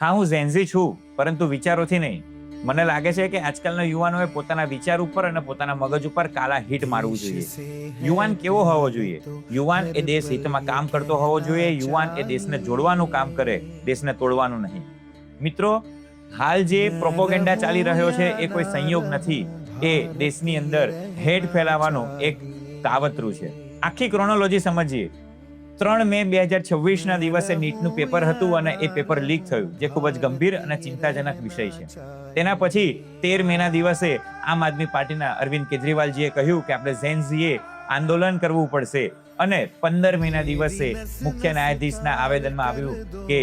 હા, હું ઝેન્ઝી છું, પરંતુ વિચારોથી નહીં. મને લાગે છે કે આજકાલના યુવાનોએ પોતાના વિચાર ઉપર અને પોતાના મગજ ઉપર કાલા હિટ મારવું જોઈએ. યુવાન કેવો હોવો જોઈએ? યુવાન એ દેશ હિતમાં કામ કરતો હોવો જોઈએ. યુવાન એ દેશને જોડવાનું કામ કરે, દેશને તોડવાનું નહીં. મિત્રો, હાલ જે પ્રોપોગેન્ડા ચાલી રહ્યો છે એ કોઈ સંયોગ નથી. એ દેશની અંદર હેટ ફેલાવવાનું એક કાવતરું છે. આખી ક્રોનોલોજી સમજીએ. 3 મે 2026 ના દિવસે નીટનું પેપર હતું અને એ પેપર લીક થયું, જે ખૂબ જ ગંભીર અને ચિંતાજનક વિષય છે. તેના પછી 13 મે ના દિવસે આમ આદમી પાર્ટીના અરવિંદ કેજરીવાલજીએ કહ્યું કે આપણે ઝેનઝીએ આંદોલન કરવું પડશે અને 15 મે ના દિવસે મુખ્ય ન્યાયાધીશના આવેદનમાં આવ્યું કે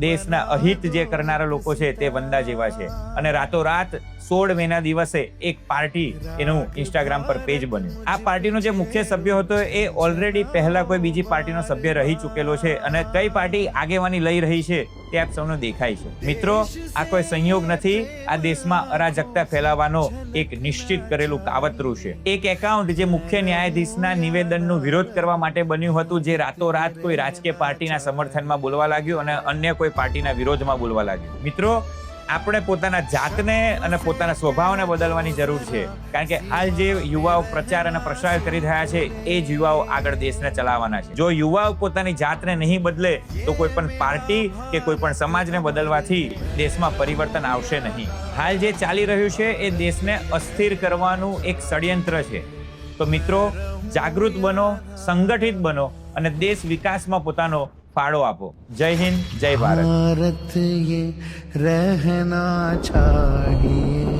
દેશના અહિત જે કરનારા લોકો છે તે વંદા જેવા છે. અને રાતોરાત 16 મે ના દિવસે એક પાર્ટી એનું ઇન્સ્ટાગ્રામ પર પેજ બન્યું. આ પાર્ટીનો જે મુખ્ય સભ્ય હતો એ ઓલરેડી પહેલા કોઈ બીજી પાર્ટીનો સભ્ય રહી ચૂકેલો છે અને કઈ પાર્ટી આગેવાની લઈ રહી છે તે આપ સૌને દેખાય છે. મિત્રો, આ કોઈ સંયોગ નથી. આ દેશમાં અરાજકતા ફેલાવવાનો એક નિશ્ચિત કરેલું કાવતરું છે. એક એકાઉન્ટ જે મુખ્ય ન્યાયાધીશના નિવેદનનો વિરોધ કરવા માટે બન્યું હતું, જે રાતોરાત કોઈ રાજકીય પાર્ટીના સમર્થનમાં બોલવા લાગ્યું અને અન્ય કોઈ પાર્ટીના વિરોધમાં બોલવા લાગ્યું. મિત્રો, આપણે પોતાના જાતને અને પોતાના સ્વભાવને બદલવાની જરૂર છે, કારણ કે હાલ જે યુવાઓ પ્રચાર અને પ્રસાર કરી રહ્યા છે એ જ યુવાઓ આગળ દેશને ચલાવવાના છે. જો યુવાઓ પોતાની જાતને નહીં બદલે તો કોઈ પણ પાર્ટી કે કોઈ પણ સમાજને બદલવાથી દેશમાં પરિવર્તન આવશે નહીં. હાલ જે ચાલી રહ્યું છે એ દેશને અસ્થિર કરવાનું એક ષડયંત્ર છે. તો મિત્રો, જાગૃત બનો, સંગઠિત બનો અને દેશ વિકાસમાં પોતાનો ફાળો આપો. જય હિન્દ, જય ભારત. भारत ये रहना चाहिए.